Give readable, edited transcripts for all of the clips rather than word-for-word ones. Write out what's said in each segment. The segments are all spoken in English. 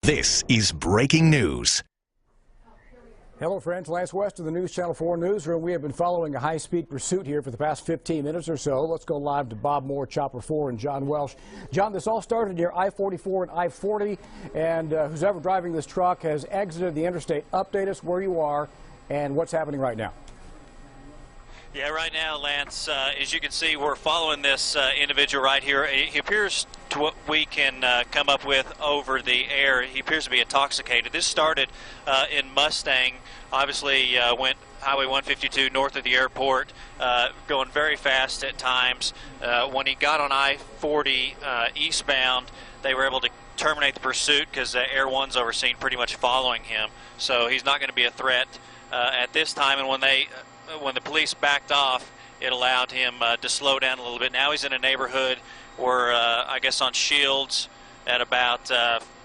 This is breaking news. Hello, friends. Lance West of the News Channel 4 newsroom. We have been following a high-speed pursuit here for the past 15 minutes or so. Let's go live to Bob Moore, Chopper 4, and John Welsh. John, this all started near I-44 and I-40, and who's ever driving this truck has exited the interstate. Update us where you are and what's happening right now. Yeah, right now, Lance, as you can see, we're following this individual right here. He appears, to what we can come up with over the air, he appears to be intoxicated. This started in Mustang, obviously went Highway 152 north of the airport, going very fast at times. When he got on I-40 eastbound, they were able to terminate the pursuit because Air One's overseen pretty much following him. So he's not going to be a threat at this time. And when the police backed off, it allowed him to slow down a little bit. Now he's in a neighborhood where, I guess on Shields, at about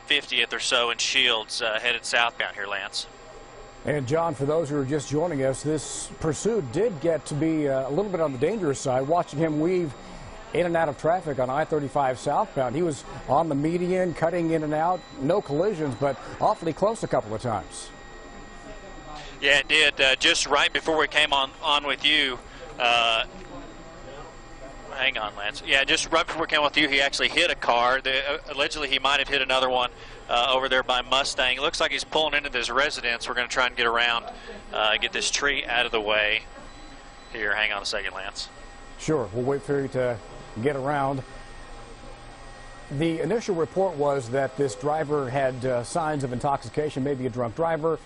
50th or so in Shields, headed southbound here, Lance. And John, for those who are just joining us, this pursuit did get to be a little bit on the dangerous side. Watching him weave in and out of traffic on I-35 southbound. He was on the median, cutting in and out. No collisions, but awfully close a couple of times. Yeah, it did. Just right before we came on with you, hang on, Lance. Yeah, just right before we came on with you, he actually hit a car. Allegedly, he might have hit another one over there by Mustang. It looks like he's pulling into this residence. We're going to try and get around, get this tree out of the way. Here, hang on a second, Lance. Sure, we'll wait for you to get around. The initial report was that this driver had signs of intoxication, maybe a drunk driver.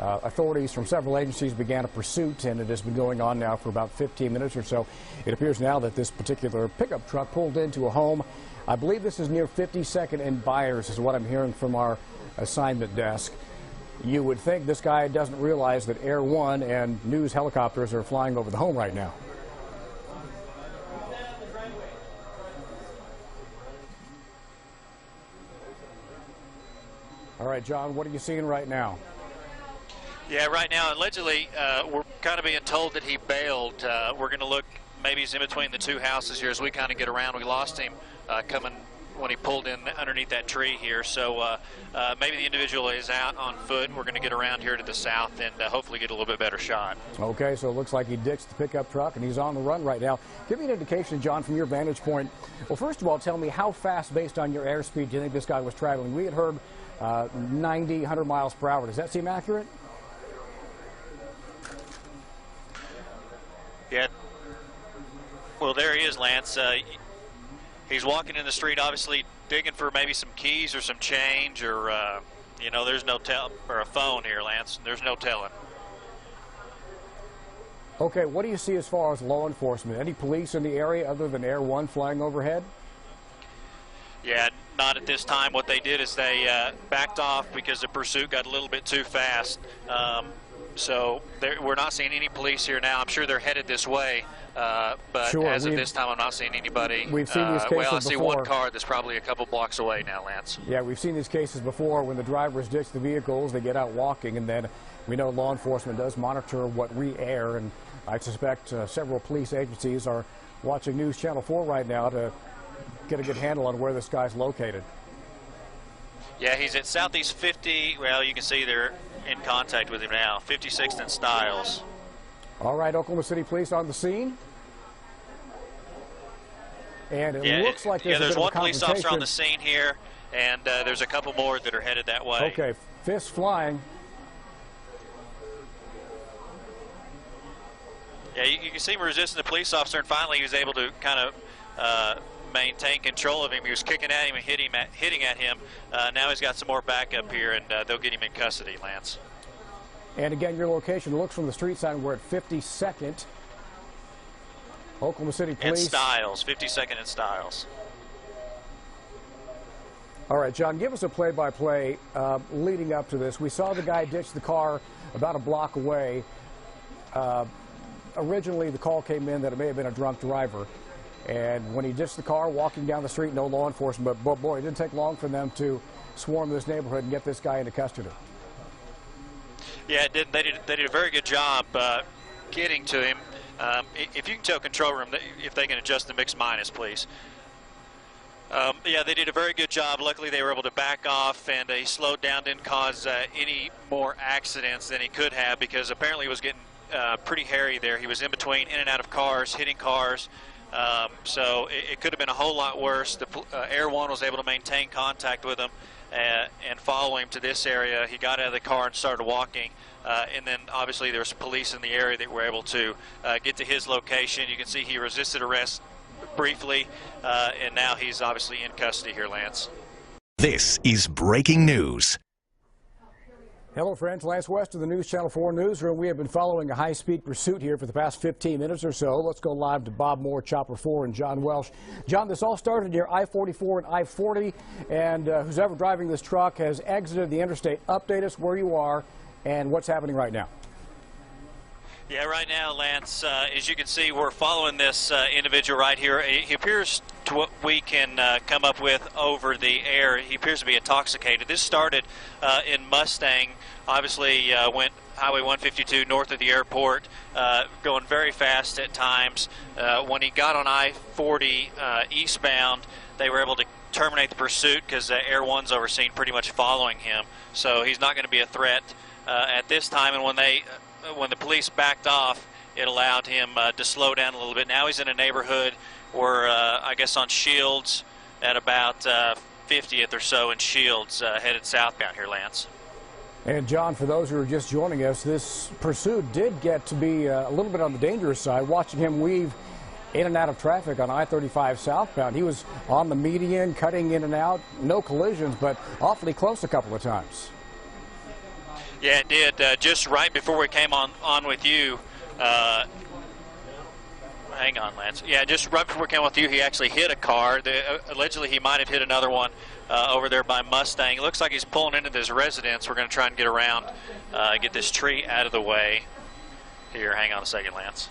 Authorities from several agencies began a pursuit, and it has been going on now for about 15 minutes or so. It appears now that this particular pickup truck pulled into a home. I believe this is near 52nd and Byers, is what I'm hearing from our assignment desk. You would think this guy doesn't realize that Air One and news helicopters are flying over the home right now. All right, John, what are you seeing right now? Yeah, right now, allegedly, we're kind of being told that he bailed. We're going to look, maybe he's in between the two houses here as we kind of get around. We lost him coming when he pulled in underneath that tree here. So maybe the individual is out on foot. We're going to get around here to the south and hopefully get a little bit better shot. Okay, so it looks like he ditched the pickup truck and he's on the run right now. Give me an indication, John, from your vantage point. Well, first of all, tell me how fast, based on your airspeed, do you think this guy was traveling? We had heard 90, 100 miles per hour. Does that seem accurate? Yeah. Well, there he is, Lance. He's walking in the street, obviously digging for maybe some keys or some change, or you know, there's no tell, or a phone here, Lance. There's no telling. Okay, what do you see as far as law enforcement? Any police in the area other than Air One flying overhead? Yeah, not at this time. What they did is they backed off because the pursuit got a little bit too fast. So we're not seeing any police here now. I'm sure they're headed this way, but sure, as of this time, I'm not seeing anybody. We've seen these cases well, I see before. one car that's probably a couple blocks away now, Lance. Yeah, we've seen these cases before when the drivers ditch the vehicles, they get out walking, and then we know law enforcement does monitor what we air, and I suspect several police agencies are watching News Channel 4 right now to get a good handle on where this guy's located. Yeah, he's at Southeast 50. Well, you can see they're in contact with him now. 56th and Stiles. All right, Oklahoma City Police on the scene. And it looks like there's one police officer on the scene here, and there's a couple more that are headed that way. Okay, fists flying. Yeah, you can see him resisting the police officer, and finally he was able to kind of maintain control of him. He was kicking at him and hitting at him. Now he's got some more backup here, and they'll get him in custody, Lance. And again, your location looks from the street sign. We're at 52nd. Oklahoma City Police. And Stiles, 52nd and Stiles. All right, John, give us a play-by-play leading up to this. We saw the guy ditch the car about a block away. Originally, the call came in that it may have been a drunk driver. And when he ditched the car, walking down the street, no law enforcement. But boy, it didn't take long for them to swarm this neighborhood and get this guy into custody. Yeah, it did. They did a very good job getting to him. If you can tell control room if they can adjust the mix minus, please. Yeah, they did a very good job. Luckily, they were able to back off, and he slowed down, didn't cause any more accidents than he could have, because apparently it was getting pretty hairy there. He was in between, in and out of cars, hitting cars. So it could have been a whole lot worse. The Air One was able to maintain contact with him and follow him to this area. He got out of the car and started walking. And then obviously there was police in the area that were able to get to his location. You can see he resisted arrest briefly, and now he's obviously in custody here, Lance. This is breaking news. Hello, friends. Lance West of the News Channel 4 newsroom. We have been following a high-speed pursuit here for the past 15 minutes or so. Let's go live to Bob Moore, Chopper 4, and John Welsh. John, this all started near I-44 and I-40, and who's ever driving this truck has exited the interstate. Update us where you are and what's happening right now. Yeah, right now, Lance, as you can see, we're following this individual right here. He appears, to what we can come up with over the air, he appears to be intoxicated. This started in Mustang, obviously went Highway 152 north of the airport, going very fast at times. When he got on I-40 eastbound, they were able to terminate the pursuit because Air One's overseen pretty much following him. So he's not going to be a threat at this time. And when the police backed off, it allowed him to slow down a little bit. Now he's in a neighborhood where, I guess on Shields, at about 50th or so in Shields, headed southbound here, Lance. And John, for those who are just joining us, this pursuit did get to be a little bit on the dangerous side. Watching him weave in and out of traffic on I-35 southbound. He was on the median, cutting in and out. No collisions, but awfully close a couple of times. Yeah, it did. Just right before we came on with you, hang on, Lance. Yeah, just right before we came on with you, he actually hit a car. Allegedly, he might have hit another one over there by Mustang. It looks like he's pulling into this residence. We're going to try and get around, get this tree out of the way. Here, hang on a second, Lance.